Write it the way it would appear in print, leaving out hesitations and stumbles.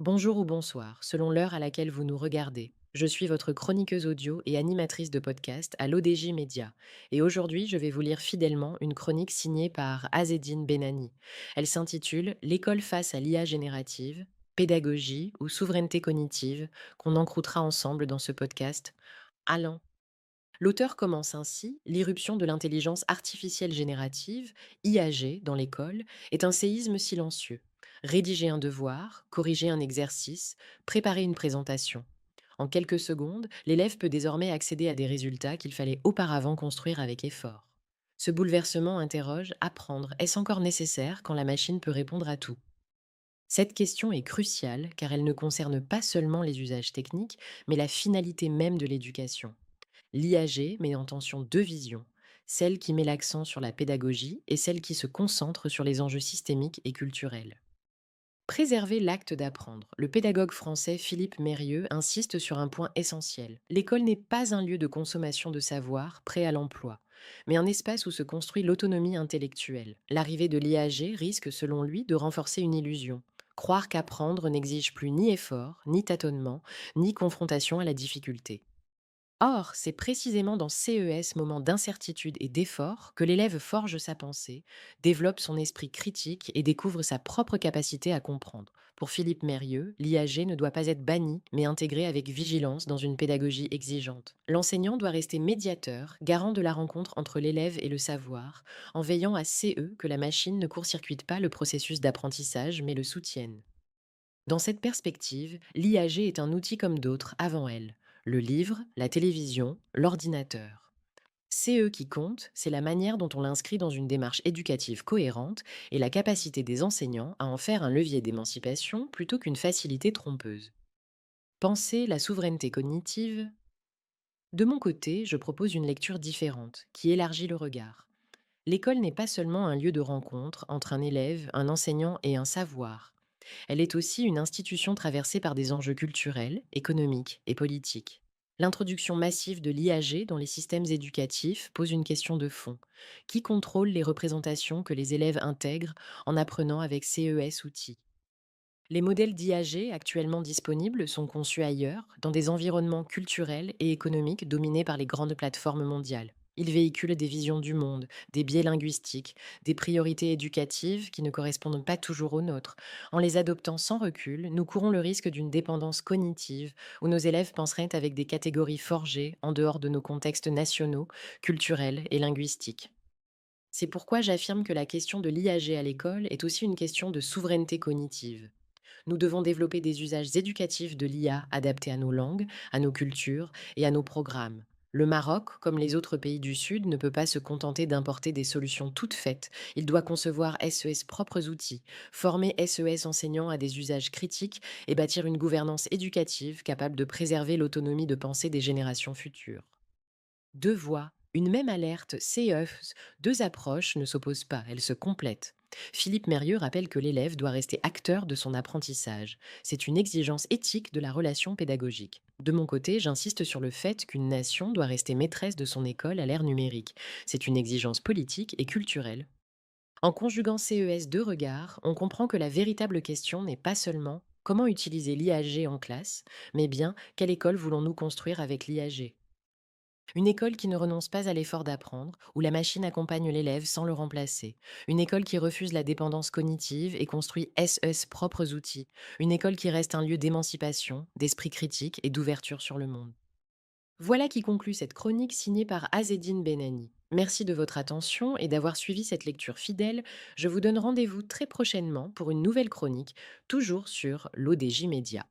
Bonjour ou bonsoir, selon l'heure à laquelle vous nous regardez. Je suis votre chroniqueuse audio et animatrice de podcast à l'ODJ Média. Et aujourd'hui, je vais vous lire fidèlement une chronique signée par Azedine Benani. Elle s'intitule L'école face à l'IA générative, pédagogie ou souveraineté cognitive, qu'on encroûtera ensemble dans ce podcast. Allons. L'auteur commence ainsi: l'irruption de l'intelligence artificielle générative, IAG, dans l'école, est un séisme silencieux. Rédiger un devoir, corriger un exercice, préparer une présentation. En quelques secondes, l'élève peut désormais accéder à des résultats qu'il fallait auparavant construire avec effort. Ce bouleversement interroge: apprendre, est-ce encore nécessaire quand la machine peut répondre à tout? Cette question est cruciale car elle ne concerne pas seulement les usages techniques, mais la finalité même de l'éducation. L'IAG met en tension deux visions, celle qui met l'accent sur la pédagogie et celle qui se concentre sur les enjeux systémiques et culturels. Préserver l'acte d'apprendre. Le pédagogue français Philippe Mérieux insiste sur un point essentiel. L'école n'est pas un lieu de consommation de savoir prêt à l'emploi, mais un espace où se construit l'autonomie intellectuelle. L'arrivée de l'IAG risque, selon lui, de renforcer une illusion. Croire qu'apprendre n'exige plus ni effort, ni tâtonnement, ni confrontation à la difficulté. Or, c'est précisément dans CES, moment d'incertitude et d'effort, que l'élève forge sa pensée, développe son esprit critique et découvre sa propre capacité à comprendre. Pour Philippe Mérieux, l'IAG ne doit pas être banni, mais intégré avec vigilance dans une pédagogie exigeante. L'enseignant doit rester médiateur, garant de la rencontre entre l'élève et le savoir, en veillant à que la machine ne court-circuite pas le processus d'apprentissage, mais le soutienne. Dans cette perspective, l'IAG est un outil comme d'autres avant elle: le livre, la télévision, l'ordinateur. CE qui compte, c'est la manière dont on l'inscrit dans une démarche éducative cohérente et la capacité des enseignants à en faire un levier d'émancipation plutôt qu'une facilité trompeuse. Penser la souveraineté cognitive. De mon côté, je propose une lecture différente, qui élargit le regard. L'école n'est pas seulement un lieu de rencontre entre un élève, un enseignant et un savoir. Elle est aussi une institution traversée par des enjeux culturels, économiques et politiques. L'introduction massive de l'IAG dans les systèmes éducatifs pose une question de fond. Qui contrôle les représentations que les élèves intègrent en apprenant avec CES outils? Les modèles d'IAG actuellement disponibles sont conçus ailleurs, dans des environnements culturels et économiques dominés par les grandes plateformes mondiales. Ils véhiculent des visions du monde, des biais linguistiques, des priorités éducatives qui ne correspondent pas toujours aux nôtres. En les adoptant sans recul, nous courons le risque d'une dépendance cognitive, où nos élèves penseraient avec des catégories forgées en dehors de nos contextes nationaux, culturels et linguistiques. C'est pourquoi j'affirme que la question de l'IAG à l'école est aussi une question de souveraineté cognitive. Nous devons développer des usages éducatifs de l'IA adaptés à nos langues, à nos cultures et à nos programmes. Le Maroc, comme les autres pays du Sud, ne peut pas se contenter d'importer des solutions toutes faites. Il doit concevoir SES propres outils, former SES enseignants à des usages critiques et bâtir une gouvernance éducative capable de préserver l'autonomie de pensée des générations futures. Deux voix, une même alerte, CES, deux approches ne s'opposent pas, elles se complètent. Philippe Mérieux rappelle que l'élève doit rester acteur de son apprentissage. C'est une exigence éthique de la relation pédagogique. De mon côté, j'insiste sur le fait qu'une nation doit rester maîtresse de son école à l'ère numérique. C'est une exigence politique et culturelle. En conjuguant CES deux regards, on comprend que la véritable question n'est pas seulement comment utiliser l'IAG en classe, mais bien quelle école voulons-nous construire avec l'IAG. Une école qui ne renonce pas à l'effort d'apprendre, où la machine accompagne l'élève sans le remplacer. Une école qui refuse la dépendance cognitive et construit SES propres outils. Une école qui reste un lieu d'émancipation, d'esprit critique et d'ouverture sur le monde. Voilà qui conclut cette chronique signée par Azedine Benani. Merci de votre attention et d'avoir suivi cette lecture fidèle. Je vous donne rendez-vous très prochainement pour une nouvelle chronique, toujours sur l'ODJ Média.